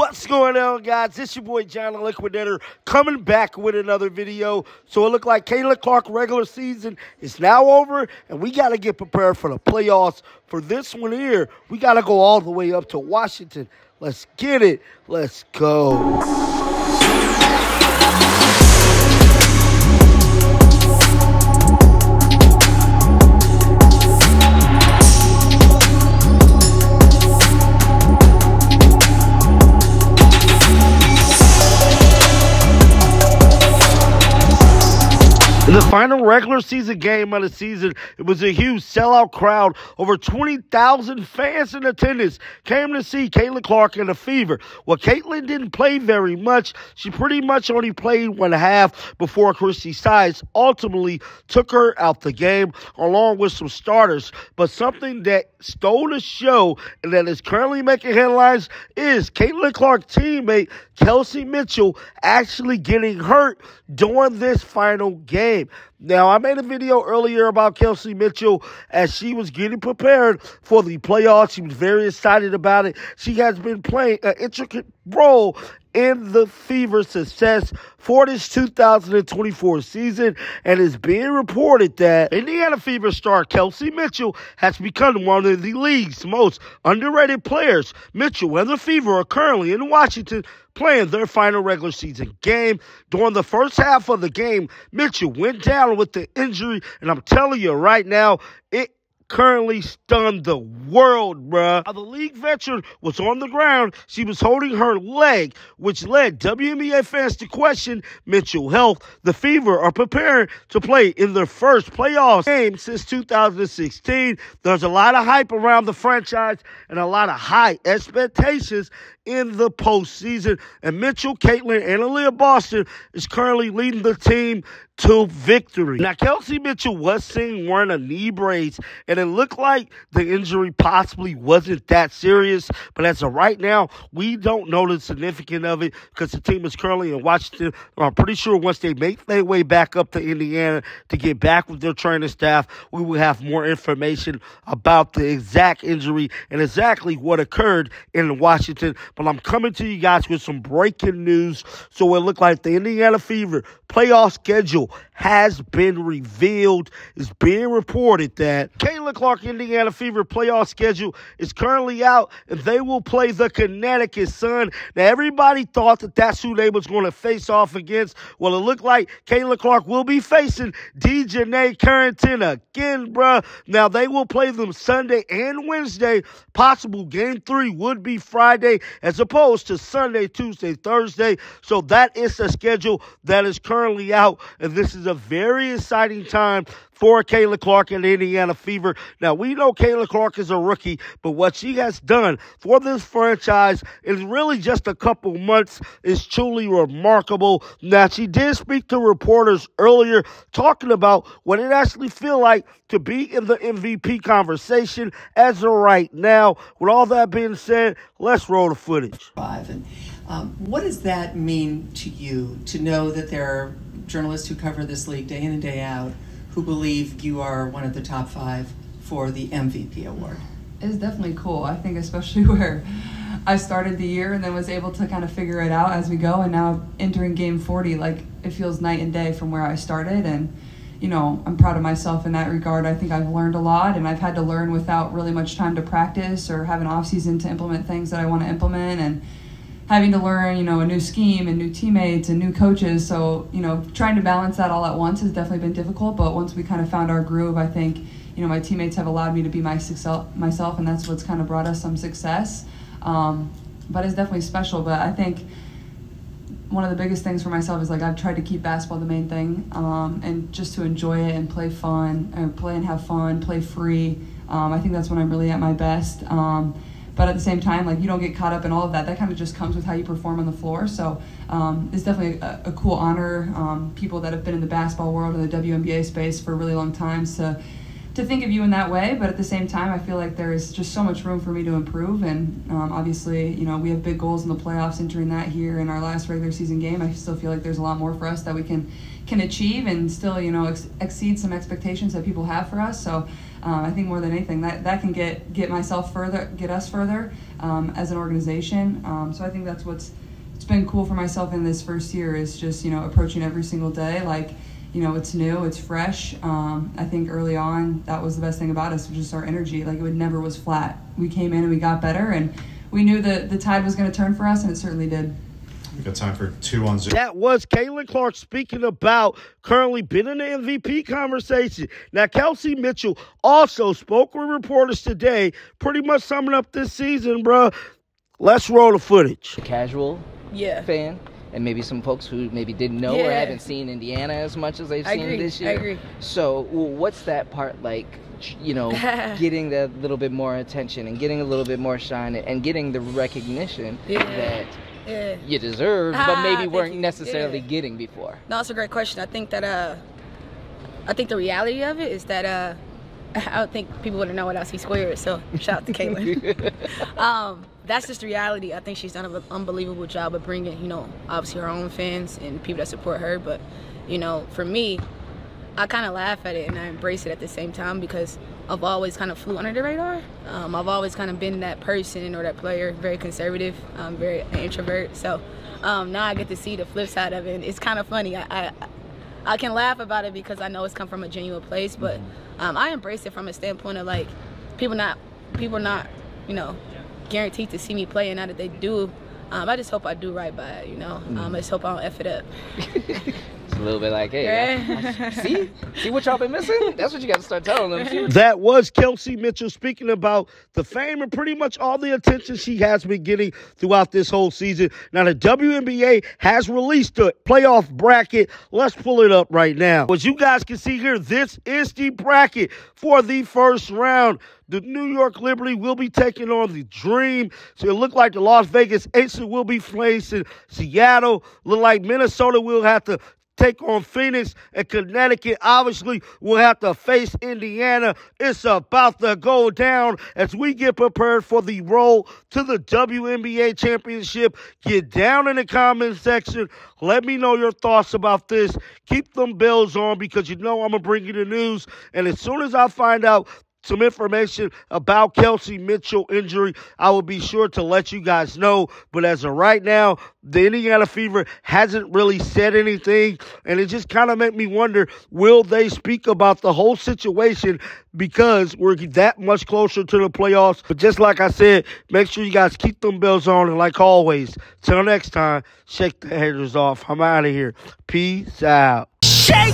What's going on, guys? It's your boy John the Liquidator coming back with another video. So it looked like Caitlin Clark regular season is now over, and we got to get prepared for the playoffs. For this one here, we got to go all the way up to Washington. Let's get it. Let's go. In the final regular season game of the season, it was a huge sellout crowd. Over 20,000 fans in attendance came to see Caitlin Clark and the Fever. Well, Caitlin didn't play very much. She pretty much only played 1/2 before Christy Sides ultimately took her out the game along with some starters. But something that stole the show and that is currently making headlines is Caitlin Clark's teammate Kelsey Mitchell actually getting hurt during this final game. Now, I made a video earlier about Kelsey Mitchell as she was getting prepared for the playoffs. She was very excited about it. She has been playing an intricate role in the Fever's success for this 2024 season, and it's being reported that Indiana Fever star Kelsey Mitchell has become one of the league's most underrated players. Mitchell and the Fever are currently in Washington playing their final regular season game. During the first half of the game, Mitchell went down with the injury, and I'm telling you right now, it currently stunned the world, bruh. The league veteran was on the ground. She was holding her leg, which led WNBA fans to question Mitchell's health. The Fever are preparing to play in their first playoff game since 2016. There's a lot of hype around the franchise and a lot of high expectations in the postseason. And Mitchell, Caitlin, and Aaliyah Boston is currently leading the team to victory. Now, Kelsey Mitchell was seen wearing a knee brace, and it looked like the injury possibly wasn't that serious. But as of right now, we don't know the significance of it because the team is currently in Washington. I'm pretty sure once they make their way back up to Indiana to get back with their training staff, we will have more information about the exact injury and exactly what occurred in Washington. But I'm coming to you guys with some breaking news. So it looked like the Indiana Fever playoff schedule has been revealed. It's being reported that Caitlin Clark Indiana Fever playoff schedule is currently out, and they will play the Connecticut Sun. Now, everybody thought that that's who they was going to face off against. Well, it looked like Caitlin Clark will be facing Dejanay Carrington again, bruh. Now, they will play them Sunday and Wednesday. Possible game 3 would be Friday as opposed to Sunday, Tuesday, Thursday. So that is the schedule that is currently out, and this is a very exciting time for Caitlin Clark and the Indiana Fever. Now, we know Caitlin Clark is a rookie, but what she has done for this franchise in really just a couple months is truly remarkable. Now, she did speak to reporters earlier talking about what it actually feels like to be in the MVP conversation as of right now. With all that being said, let's roll the footage. What does that mean to you to know that there are journalists who cover this league day in and day out who believe you are one of the top 5 for the MVP award? It's definitely cool. I think especially where I started the year and then was able to kind of figure it out as we go, and now entering game 40, like it feels night and day from where I started. And you know, I'm proud of myself in that regard. I think I've learned a lot, and I've had to learn without really much time to practice or have an off season to implement things that I want to implement, and having to learn, you know, a new scheme and new teammates and new coaches. So, you know, trying to balance that all at once has definitely been difficult. But once we kind of found our groove, I think, you know, my teammates have allowed me to be myself, and that's what's kind of brought us some success. But it's definitely special. But I think one of the biggest things for myself is, like, I've tried to keep basketball the main thing, and just to enjoy it and play fun, and play and have fun, play free. I think that's when I'm really at my best. But at the same time, like, you don't get caught up in all of that. That kind of just comes with how you perform on the floor. So it's definitely a cool honor. People that have been in the basketball world and the WNBA space for a really long time to think of you in that way, but at the same time, I feel like there's just so much room for me to improve. And obviously, we have big goals in the playoffs entering that here in our last regular season game. I still feel like there's a lot more for us that we can achieve and still, exceed some expectations that people have for us. So I think more than anything, that can get us further as an organization. So I think that's it's been cool for myself in this first year is just, approaching every single day like, it's new, it's fresh. I think early on, that was the best thing about us, was just our energy. Like, it never was flat. We came in and we got better, and we knew that the tide was going to turn for us, and it certainly did. We've got time for 2 on Zoom. That was Caitlin Clark speaking about currently been in the MVP conversation. Now, Kelsey Mitchell also spoke with reporters today, pretty much summing up this season, bruh. Let's roll the footage. A casual fan. And maybe some folks who maybe didn't know or haven't seen Indiana as much as they've seen this year. I agree. So what's that part like, getting that little bit more attention and getting a little bit more shine and getting the recognition that you deserve, but maybe weren't necessarily getting before? No, that's a great question. I think that I think the reality of it is that I don't think people would know what else he squared, so shout out to Caitlin. That's just the reality. I think she's done an unbelievable job of bringing, obviously her own fans and people that support her. But, for me, I kind of laugh at it and I embrace it at the same time because I've always kind of flew under the radar. I've always kind of been that person or that player, very conservative, very introvert. So now I get to see the flip side of it. And it's kind of funny. I can laugh about it because I know it's come from a genuine place, but I embrace it from a standpoint of like people not guaranteed to see me play, and now that they do, I just hope I do right by it, I just hope I don't F it up. It's a little bit like, hey, see what y'all been missing? That's what you got to start telling them. That was Kelsey Mitchell speaking about the fame and pretty much all the attention she has been getting throughout this whole season. Now, the WNBA has released the playoff bracket. Let's pull it up right now. As you guys can see here, this is the bracket for the first round. The New York Liberty will be taking on the Dream. So it looked like the Las Vegas Aces will be facing Seattle. Look like Minnesota will have to take on Phoenix, and Connecticut obviously will have to face Indiana. It's about to go down as we get prepared for the roll to the WNBA championship. Get down in the comment section. Let me know your thoughts about this. Keep them bells on because I'm going to bring you the news. And as soon as I find out some information about Kelsey Mitchell injury, I will be sure to let you guys know. But as of right now, the Indiana Fever hasn't really said anything, and it just kind of made me wonder, will they speak about the whole situation because we're that much closer to the playoffs? But just like I said, make sure you guys keep them bells on, and like always, till next time, shake the haters off. I'm out of here. Peace out. Shake